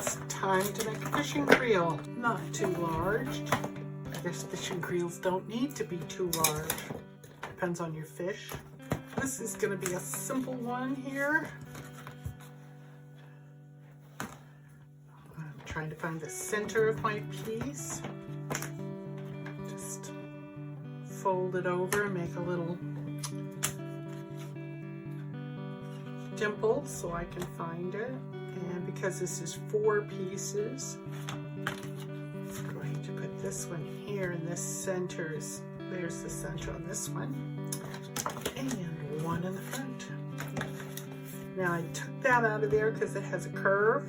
it's time to make a fishing creel. Not too large. I guess fishing creels don't need to be too large. Depends on your fish. This is going to be a simple one here. I'm trying to find the center of my piece. Just fold it over and make a little dimple so I can find it. And because this is 4 pieces, I'm going to put this one here, and this centers, there's the center on this one, and one in the front. Now I took that out of there because it has a curve.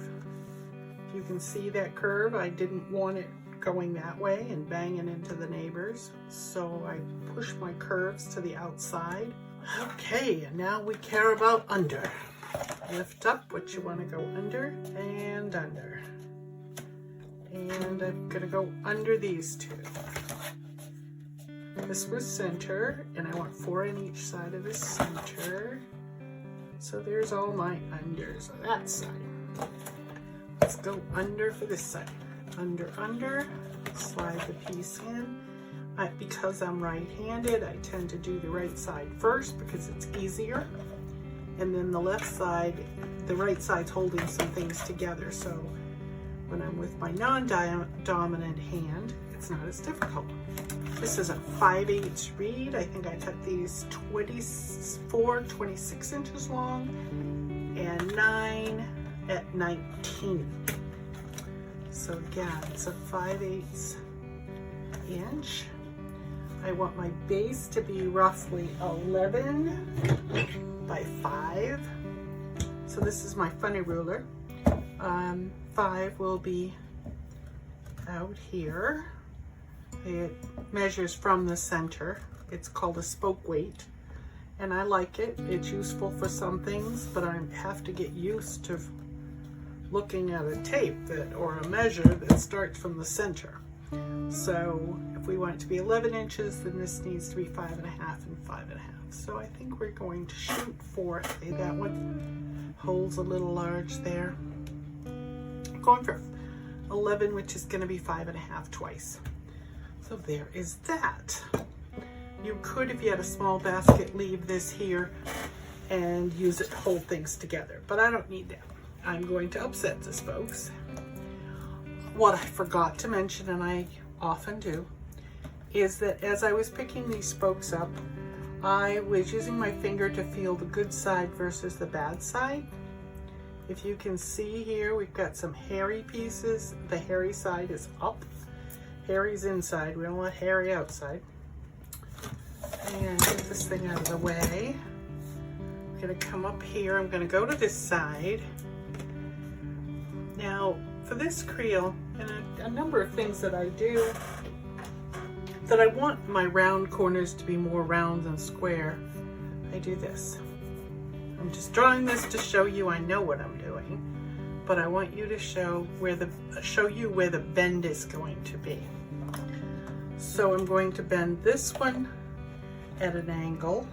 If you can see that curve, I didn't want it going that way and banging into the neighbors, so I pushed my curves to the outside. Okay, and now we care about under. Lift up what you want to go under and under. And I'm going to go under these 2. This was center, and I want 4 on each side of the center. So there's all my unders on that side. Let's go under for this side. Under, under, slide the piece in. Because I'm right-handed, I tend to do the right side first because it's easier. And then the left side, the right side's holding some things together. So when I'm with my non-dominant hand, it's not as difficult. This is a 5/8 reed. I think I cut these 26 inches long and 9 at 19. So again, it's a 5/8 inch. I want my base to be roughly 11 by 5. So this is my funny ruler. 5 will be out here. It measures from the center. It's called a spoke weight, and I like it. It's useful for some things, but I have to get used to looking at a tape or a measure that starts from the center. So if we want it to be 11 inches, then this needs to be 5.5 and 5.5. So I think we're going to shoot for, okay, that one holds a little large there. I'm going for 11, which is going to be 5.5 twice. So there is that. You could, if you had a small basket, leave this here and use it to hold things together, but I don't need that. I'm going to upset the spokes. What I forgot to mention, and I often do, is that as I was picking these spokes up, I was using my finger to feel the good side versus the bad side. If you can see here, we've got some hairy pieces. The hairy side is up. Hairy's inside. We don't want hairy outside. And get this thing out of the way. I'm going to come up here. I'm going to go to this side. Now, for this creel, and a number of things that I do, that I want my round corners to be more round than square, I do this. I'm just drawing this to show you I know what I'm doing, but I want you to show you where the bend is going to be. So I'm going to bend this one at an angle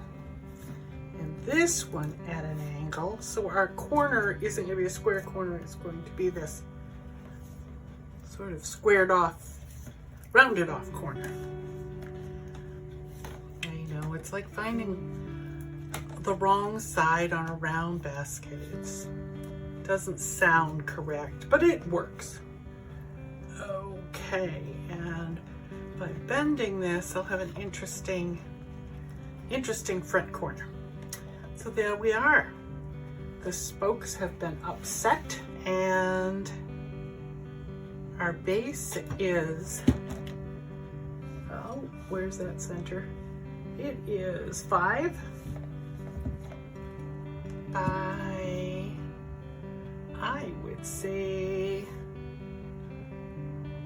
and this one at an angle. So our corner isn't going to be a square corner, it's going to be this sort of squared off, rounded off corner. I know, it's like finding the wrong side on a round basket. It doesn't sound correct, but it works. Okay, and by bending this, I'll have an interesting front corner. So there we are. The spokes have been upset, and our base is, oh, where's that center? It is 5 by, I would say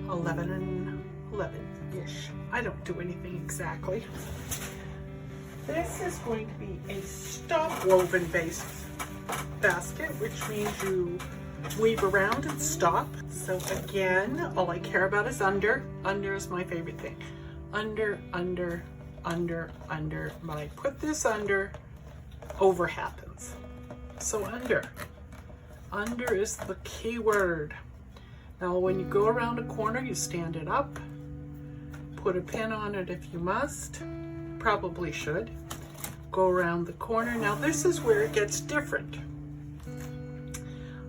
11 and 11-ish. I don't do anything exactly. This is going to be a stop woven base basket, which means you weave around and stop. So again, all I care about is under. Under is my favorite thing. Under, under, under, under. When I put this under, over happens. So under. Under is the key word. Now when you go around a corner, you stand it up, put a pin on it if you must, probably should. Go around the corner. Now this is where it gets different.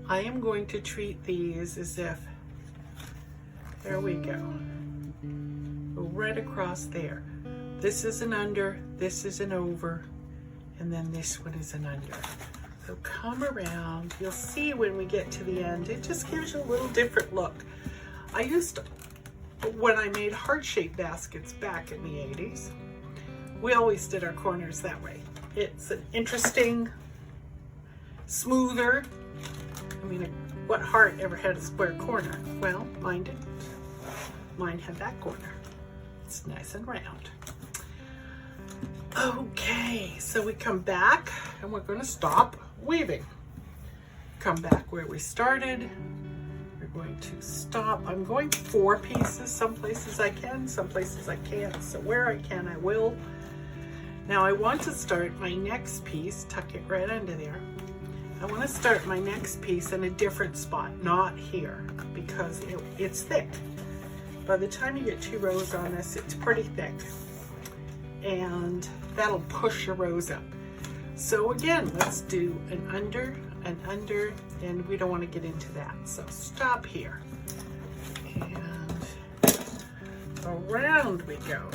I am going to treat these as if, there we go. Go right across there. This is an under, this is an over, and then this one is an under. So come around, you'll see when we get to the end, it just gives you a little different look. I used to, when I made heart-shaped baskets back in the 80s, we always did our corners that way. It's an interesting, smoother, I mean, what heart ever had a square corner? Well, mine didn't. Mine had that corner. It's nice and round. Okay, so we come back and we're going to stop weaving. Come back where we started. We're going to stop. I'm going 4 pieces. Some places I can, some places I can't. So where I can, I will. Now I want to start my next piece, tuck it right under there. I want to start my next piece in a different spot, not here, because it's thick. By the time you get 2 rows on this, it's pretty thick. And that'll push your rows up. So again, let's do an under, and we don't want to get into that. So stop here. And around we go.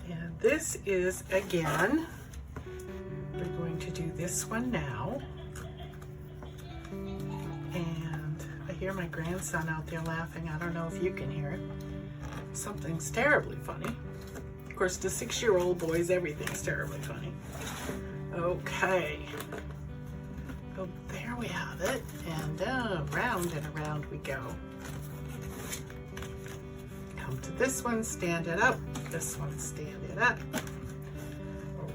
And this is, again, we're going to do this one now. And I hear my grandson out there laughing. I don't know if you can hear it. Something's terribly funny. Of course, to 6-year-old boys, everything's terribly funny. Okay. So there we have it. And around and around we go. Come to this one, stand it up. This one, stand it up.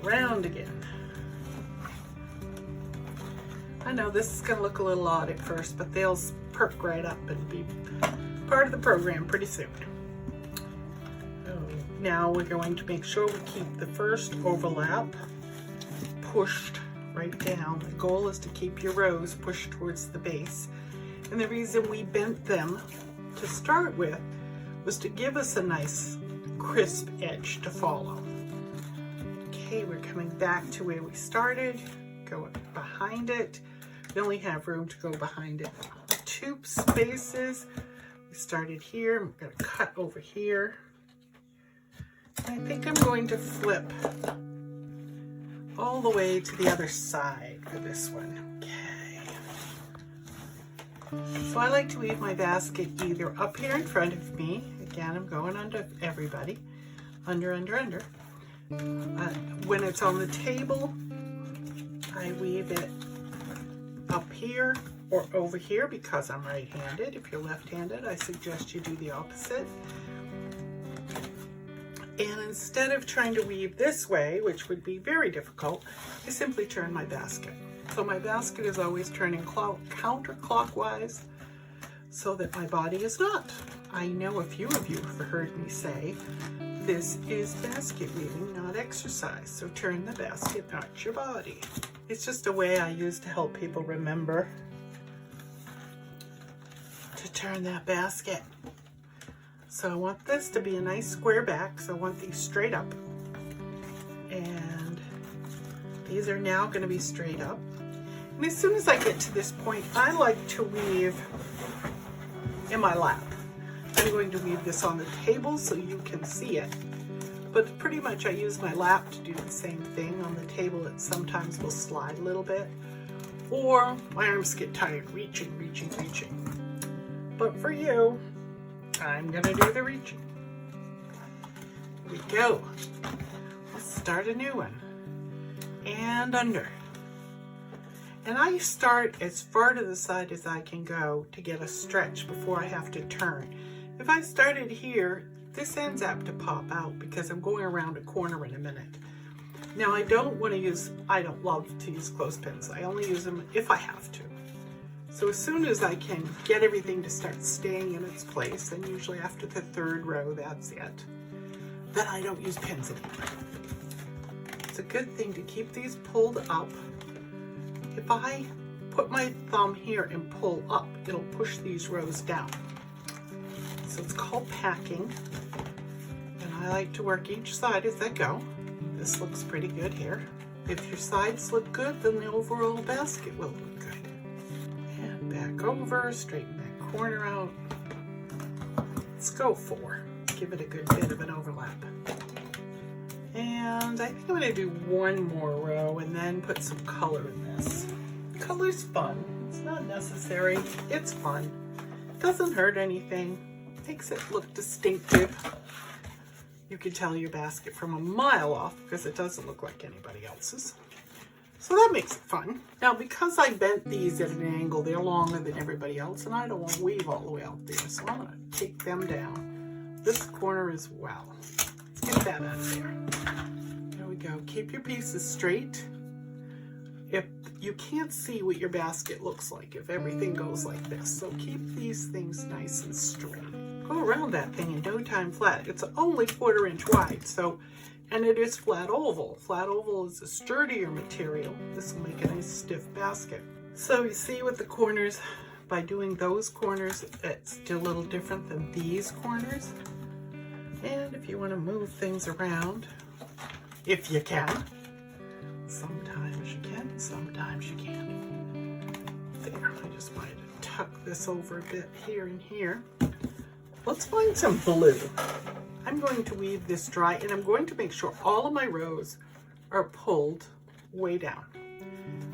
Around again. I know this is going to look a little odd at first, but they'll perk right up and be part of the program pretty soon. Now we're going to make sure we keep the first overlap pushed right down. The goal is to keep your rows pushed towards the base. And the reason we bent them to start with was to give us a nice crisp edge to follow. Okay, we're coming back to where we started, go behind it. We only have room to go behind it 2 spaces. We started here, I'm going to cut over here. I think I'm going to flip all the way to the other side for this one. Okay. So I like to leave my basket either up here in front of me. Again, I'm going under everybody. Under. When it's on the table, I weave it up here or over here because I'm right-handed. If you're left-handed, I suggest you do the opposite. And instead of trying to weave this way, which would be very difficult, I simply turn my basket. So my basket is always turning counterclockwise so that my body is not. I know a few of you have heard me say, this is basket weaving, not exercise. So turn the basket, not your body. It's just a way I use to help people remember to turn that basket. So I want this to be a nice square back, so I want these straight up. And these are now going to be straight up. And as soon as I get to this point, I like to weave in my lap. I'm going to weave this on the table so you can see it. But pretty much I use my lap to do the same thing. On the table it sometimes will slide a little bit. Or my arms get tired reaching. But for you, I'm gonna do the reaching. Here we go. Let's start a new one. And under. And I start as far to the side as I can go to get a stretch before I have to turn. If I started here, this end's apt to pop out because I'm going around a corner in a minute. Now I don't love to use clothespins. I only use them if I have to. So as soon as I can get everything to start staying in its place, and usually after the 3rd row, that's it, then I don't use pins anymore. It's a good thing to keep these pulled up. If I put my thumb here and pull up, it'll push these rows down. So it's called packing. And I like to work each side as I go. This looks pretty good here. If your sides look good, then the overall basket will look good. And back over, straighten that corner out. Let's go 4. Give it a good bit of an overlap. And I think I'm gonna do one more row and then put some color in this. Color's fun. It's not necessary. It's fun. Doesn't hurt anything. Makes it look distinctive. You can tell your basket from a mile off because it doesn't look like anybody else's. So that makes it fun. Now, because I bent these at an angle, they're longer than everybody else, and I don't want to weave all the way out there, so I'm going to take them down. This corner as well. Let's get that out of there. There we go. Keep your pieces straight. If you can't see what your basket looks like if everything goes like this, so keep these things nice and straight. Go around that thing in no time flat. It's only 1/4 inch wide, so, and it is flat oval. Flat oval is a sturdier material. This will make a nice stiff basket. So you see with the corners, by doing those corners, it's still a little different than these corners. And if you want to move things around, if you can, sometimes you can, sometimes you can't. There, I just wanted to tuck this over a bit here and here. Let's find some blue. I'm going to weave this dry, and I'm going to make sure all of my rows are pulled way down.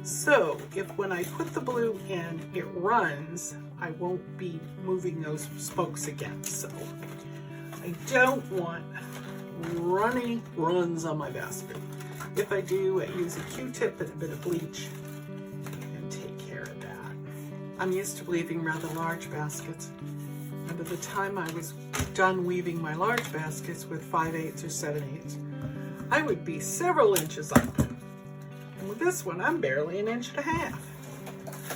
So if when I put the blue in, it runs, I won't be moving those spokes again. So I don't want runny runs on my basket. If I do, I use a Q-tip and a bit of bleach and take care of that. I'm used to weaving rather large baskets. And by the time I was done weaving my large baskets with 5/8 or 7/8, I would be several inches up. And with this one, I'm barely 1.5 inches.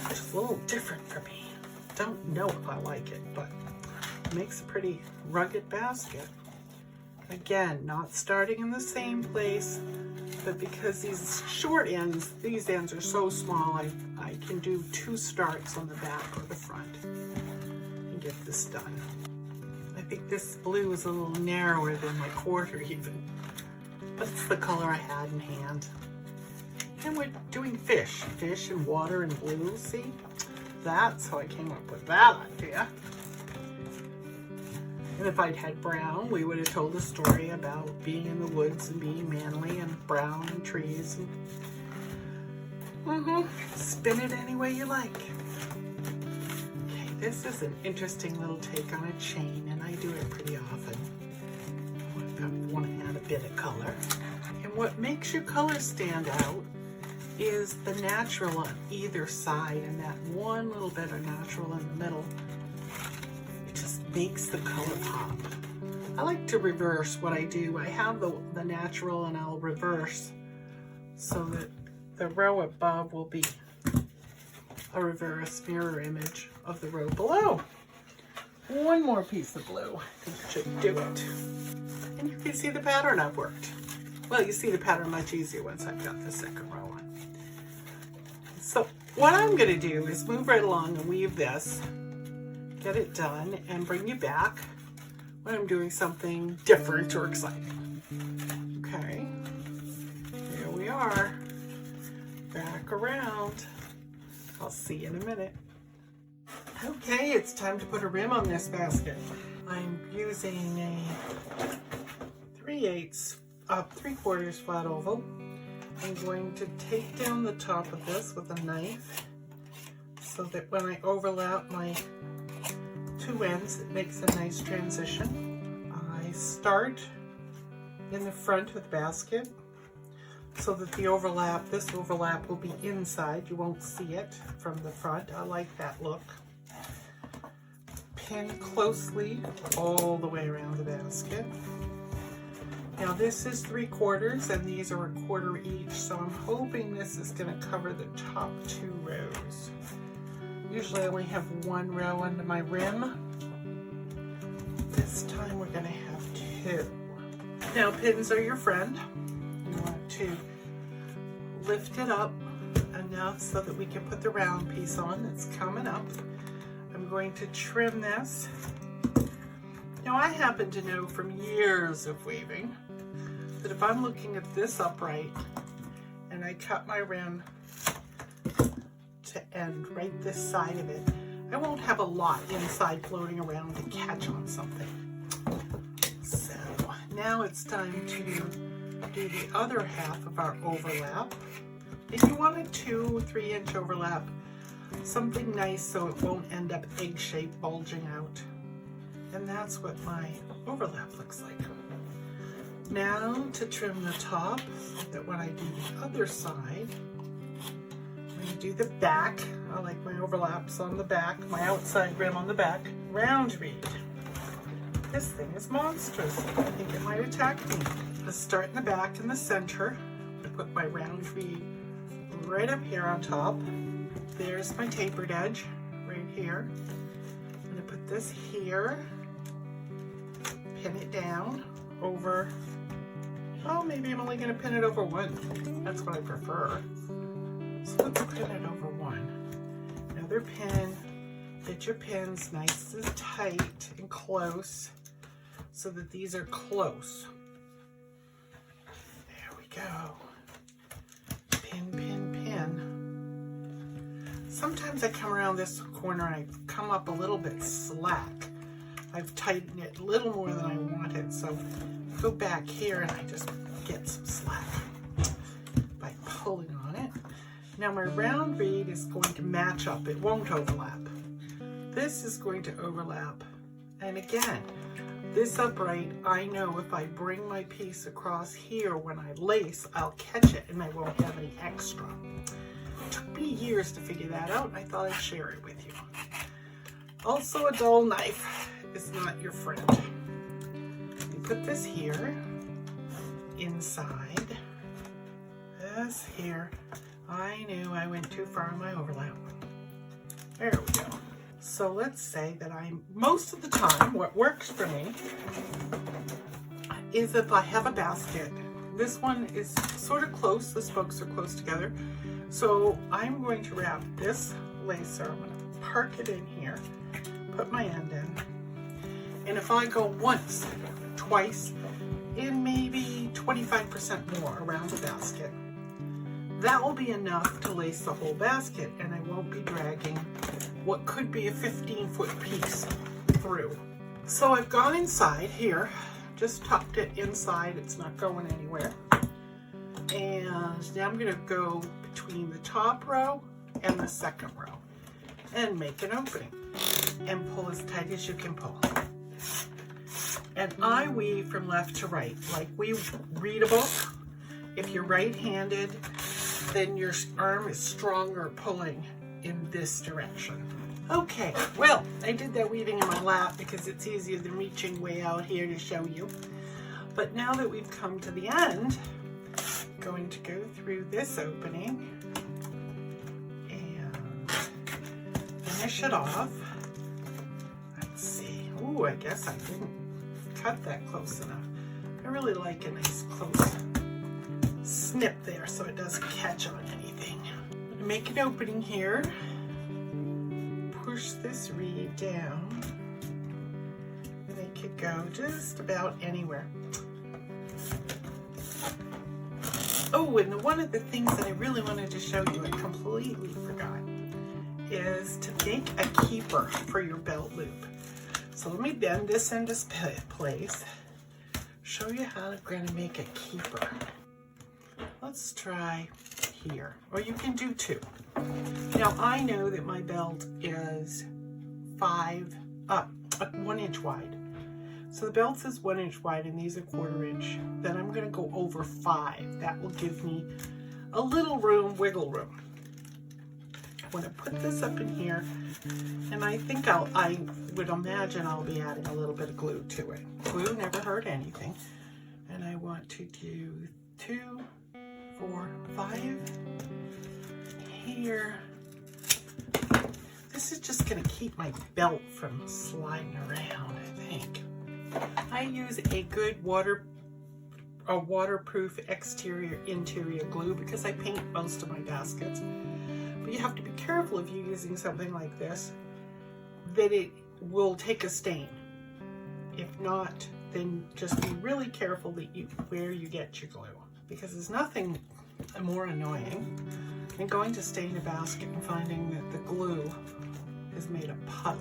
It's a little different for me. Don't know if I like it, but it makes a pretty rugged basket. Again, not starting in the same place, but because these short ends, these ends are so small, I can do 2 starts on the back or the front. Get this done. I think this blue is a little narrower than my 1/4 even, but it's the color I had in hand. And we're doing fish and water and blue, see? That's how I came up with that idea. And if I'd had brown, we would have told a story about being in the woods and being manly and brown and trees and spin it any way you like. This is an interesting little take on a chain, and I do it pretty often. I want to add a bit of color. And what makes your color stand out is the natural on either side, and that one little bit of natural in the middle. It just makes the color pop. I like to reverse what I do. I have the natural, and I'll reverse so that the row above will be a reverse mirror image of the row below. One more piece of blue, I think should do it. And you can see the pattern I've worked. Well, you see the pattern much easier once I've got the second row on. So what I'm going to do is move right along and weave this, get it done, and bring you back when I'm doing something different or exciting. Okay, here we are, back around. I'll see you in a minute. Okay, it's time to put a rim on this basket. I'm using a 3/4 flat oval. I'm going to take down the top of this with a knife so that when I overlap my 2 ends, it makes a nice transition. I start in the front of the basket so that the overlap, this overlap will be inside. You won't see it from the front. I like that look. Pin closely all the way around the basket. Now this is 3/4 and these are 1/4 each, so I'm hoping this is going to cover the top 2 rows. Usually I only have 1 row under my rim. This time we're going to have 2. Now pins are your friend. You want to lift it up and enough so that we can put the round piece on that's coming up. I'm going to trim this. Now I happen to know from years of weaving that if I'm looking at this upright and I cut my rim to end right this side of it, I won't have a lot inside floating around to catch on something. So now it's time to do the other half of our overlap. If you want a 2 or 3 inch overlap, something nice so it won't end up egg-shaped bulging out. And that's what my overlap looks like. Now to trim the top so that when I do the other side, when I do the back, I like my overlaps on the back, my outside rim on the back, round reed. This thing is monstrous. I think it might attack me. Let's start in the back in the center. I put my round reed right up here on top. There's my tapered edge right here. I'm gonna put this here, pin it down over, oh, maybe I'm only gonna pin it over one. That's what I prefer. So let's pin it over one. Another pin. Get your pins nice and tight and close so that these are close. There we go. Pin, pin, pin. Sometimes I come around this corner and I come up a little bit slack. I've tightened it a little more than I wanted, so I go back here and I just get some slack by pulling on it. Now my round reed is going to match up. It won't overlap. This is going to overlap. And again, this upright, I know if I bring my piece across here when I lace, I'll catch it and I won't have any extra. It took me years to figure that out, and I thought I'd share it with you. Also, a dull knife is not your friend. You put this here, inside, this here. I knew I went too far in my overlap. There we go. So let's say that most of the time, what works for me is if I have a basket. This one is sort of close, the spokes are close together. So I'm going to wrap this lacer, I'm going to park it in here, put my end in. And if I go once, twice, and maybe 25% more around the basket, that will be enough to lace the whole basket, and I won't be dragging what could be a 15-foot piece through. So I've gone inside here, just tucked it inside, it's not going anywhere. And now I'm gonna go between the top row and the second row and make an opening and pull as tight as you can pull. And I weave from left to right, like we read a book. If you're right-handed, then your arm is stronger pulling in this direction. Okay, well, I did that weaving in my lap because it's easier than reaching way out here to show you. But now that we've come to the end, I'm going to go through this opening and finish it off. Let's see. Ooh, I guess I didn't cut that close enough. I really like a nice close snip there so it doesn't catch on anything. I'm gonna make an opening here. Push this reed down. Make it go just about anywhere. Oh, and one of the things that I really wanted to show you, I completely forgot, is to make a keeper for your belt loop. So let me bend this into place, show you how I'm going to make a keeper. Let's try here, or you can do 2. Now I know that my belt is 1 inch wide. So the belt is 1 inch wide and these are 1/4 inch. Then I'm gonna go over 5. That will give me a little room, wiggle room. I'm gonna put this up in here, and I think I would imagine I'll be adding a little bit of glue to it. Glue never hurt anything. And I want to do 2, 4, 5 here. This is just gonna keep my belt from sliding around, I think. I use a good waterproof exterior interior glue because I paint most of my baskets. But you have to be careful if you're using something like this, that it will take a stain. If not, then just be really careful that where you get your glue, because there's nothing more annoying than going to stain a basket and finding that the glue is made a puddle.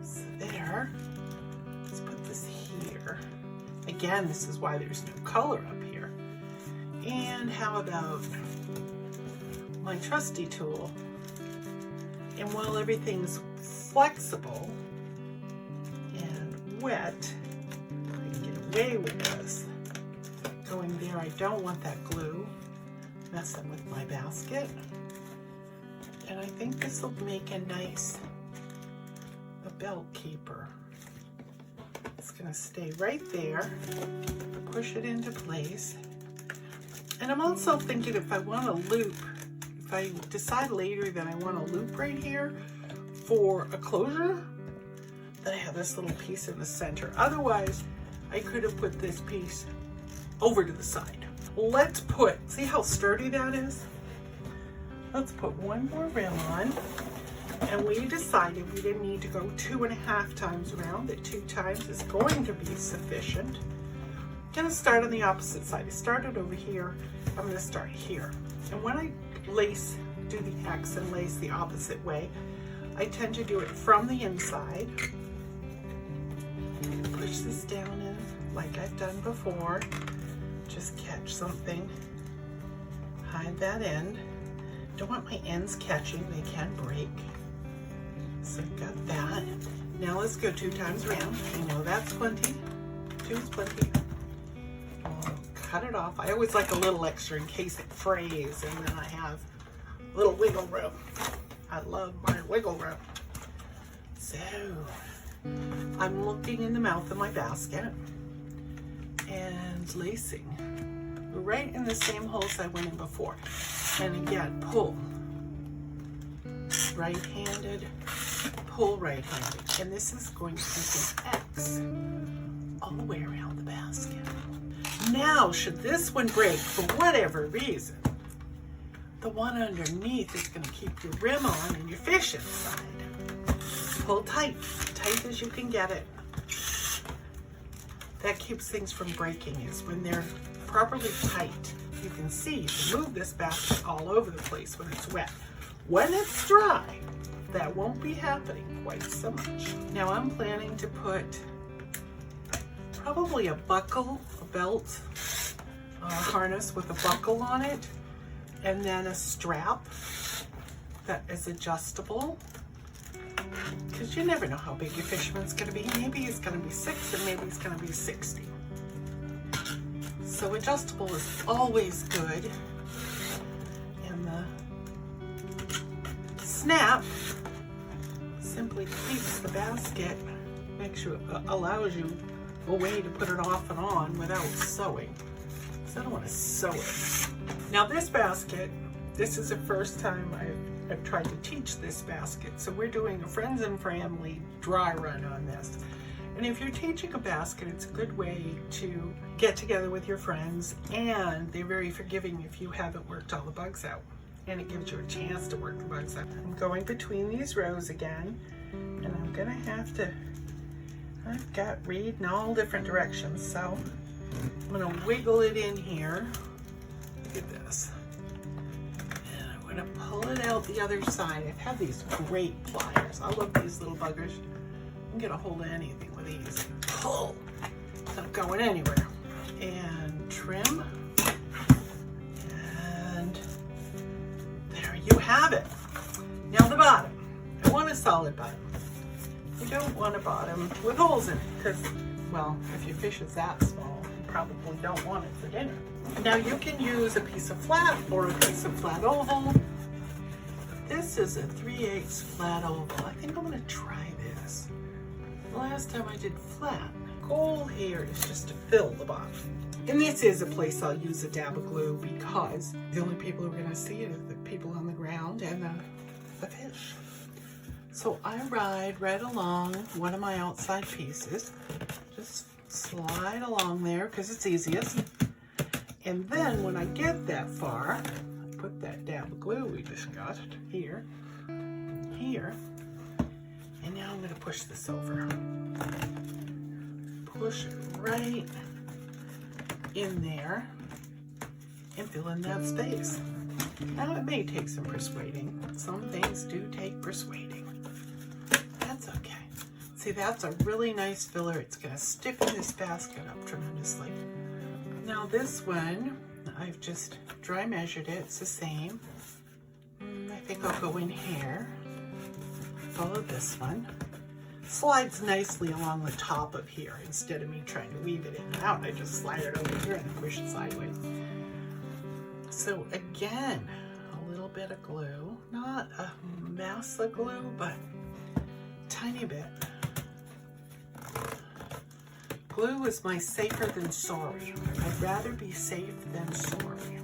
So there, let's put this here. Again, this is why there's no color up here. And how about my trusty tool? And while everything's flexible and wet, I can get away with this. Going there, I don't want that glue messing with my basket. And I think this will make a nice belt keeper. It's going to stay right there. Push it into place. And I'm also thinking if I want a loop, if I decide later that I want a loop right here for a closure, then I have this little piece in the center. Otherwise, I could have put this piece over to the side. Let's put, see how sturdy that is? Let's put one more rim on. And we decided we didn't need to go 2.5 times around, that 2 times is going to be sufficient. I'm gonna start on the opposite side. I started over here, I'm gonna start here. And when I do the X and lace the opposite way, I tend to do it from the inside. Push this down in like I've done before. Just catch something, hide that end. Don't want my ends catching, they can break. So I've got that. Now let's go 2 times around. I know that's plenty. 2 is plenty. I'll cut it off. I always like a little extra in case it frays, and then I have a little wiggle room. I love my wiggle room. So I'm looking in the mouth of my basket and lacing right in the same holes I went in before. And again, pull right-handed, pull right-handed. And this is going to make an X all the way around the basket. Now, should this one break for whatever reason, the one underneath is going to keep your rim on and your fish inside. Pull tight, tight as you can get it. That keeps things from breaking, is when they're properly tight. You can see, you can move this basket all over the place when it's wet. When it's dry, that won't be happening quite so much. Now I'm planning to put probably a buckle, a belt, harness with a buckle on it, and then a strap that is adjustable. Because you never know how big your fisherman's going to be. Maybe he's going to be 6 and maybe he's going to be 60. So adjustable is always good. And the snap simply keeps the basket, allows you a way to put it off and on without sewing. So I don't want to sew it. Now this basket, this is the first time I've tried to teach this basket. So we're doing a friends and family dry run on this. And if you're teaching a basket, it's a good way to get together with your friends, and they're very forgiving if you haven't worked all the bugs out. And it gives you a chance to work the bugs out. I'm going between these rows again, and I'm gonna have to, I've got reed in all different directions, so I'm gonna wiggle it in here. Look at this. And I'm gonna pull it out the other side. I've had these great pliers. I love these little buggers. I'm gonna hold anything with these. Pull. It's not going anywhere. And trim. And there you have it. Now the bottom. I want a solid bottom. You don't want a bottom with holes in it, because, well, if your fish is that small, you probably don't want it for dinner. Now you can use a piece of flat or a piece of flat oval. This is a 3/8 flat oval. I think I'm gonna try this. The last time I did flat. Goal here is just to fill the bottom. And this is a place I'll use a dab of glue, because the only people who are gonna see it are the people on the ground and the fish. So I ride right along one of my outside pieces. Just slide along there because it's easiest. And then when I get that far, put that dab of glue we just got here, here, and now I'm going to push this over. Push it right in there and fill in that space. Now it may take some persuading. Some things do take persuading. That's okay. See, that's a really nice filler. It's going to stiffen this basket up tremendously. Now this one, I've just dry measured it. It's the same. I think I'll go in here. Follow this one. Slides nicely along the top of here. Instead of me trying to weave it in and out, I just slide it over here and push it sideways. So again, a little bit of glue. Not a mass of glue, but a tiny bit. Glue is my safer than sorry. I'd rather be safe than sorry.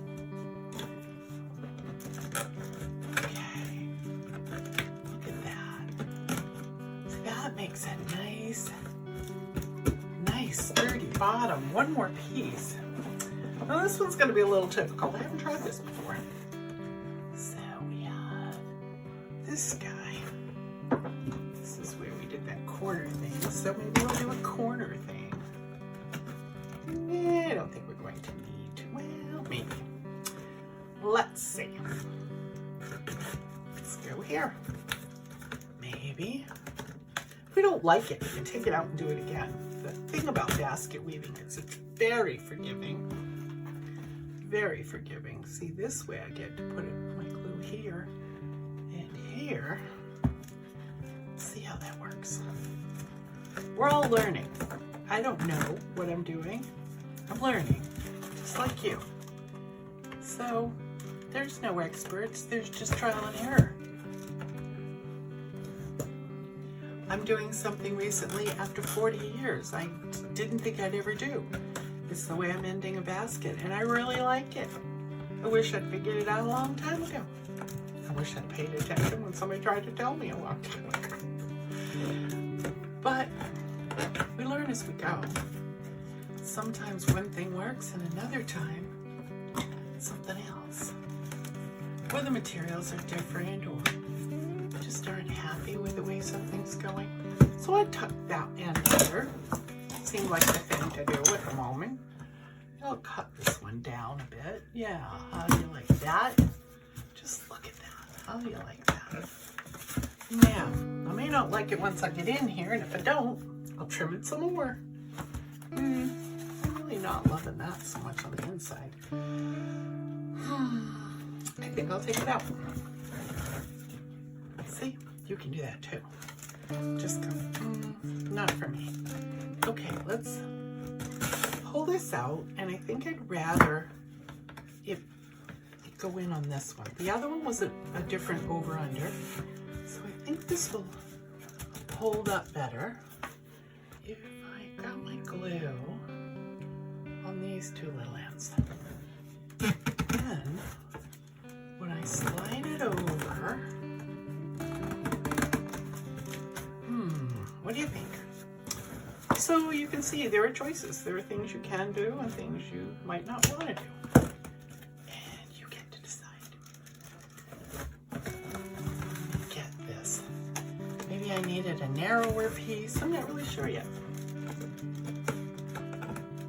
Okay, look at that. So that makes a nice sturdy bottom. One more piece. Now this one's gonna be a little difficult. I haven't tried this before. So we have this guy. This is where we did that corner thing. So maybe we'll do a corner thing. I don't think we're going to need, well, maybe. Let's see. Let's go here. Maybe. If we don't like it, we can take it out and do it again. The thing about basket weaving is it's very forgiving. Very forgiving. See, this way I get to put my glue here and here. See how that works. We're all learning. I don't know what I'm doing. I'm learning, just like you. So, there's no experts, there's just trial and error. I'm doing something recently after 40 years I didn't think I'd ever do. It's the way I'm ending a basket, and I really like it. I wish I'd figured it out a long time ago. I wish I'd paid attention when somebody tried to tell me a long time ago. But we learn as we go. Sometimes one thing works and another time something else. Or the materials are different or just aren't happy with the way something's going. So I tucked that end here. Seemed like the thing to do at the moment. I'll cut this one down a bit. Yeah, how do you like that? Just look at that. How do you like that? Now, I may not like it once I get in here, and if I don't, I'll trim it some more. I'm really not loving that so much on the inside. I think I'll take it out. See, you can do that too. Just come, not for me. Okay, let's pull this out, and I think I'd rather it go in on this one. The other one was a different over-under, so I think this will hold up better if I got my glue on these two little ends. Then, when I slide it over, what do you think? So you can see there are choices. There are things you can do and things you might not want to do. And you get to decide. Get this. Maybe I needed a narrower piece. I'm not really sure yet.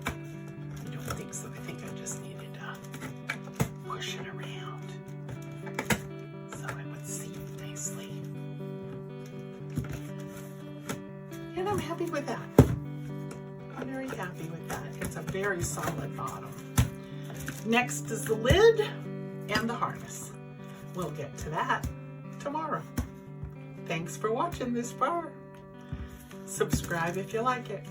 I don't think so. I think I just needed to push it around so it would seat nicely. And I'm happy with that. I'm very happy with that. It's a very solid bottom. Next is the lid and the harness. We'll get to that tomorrow. Thanks for watching this far. Subscribe if you like it.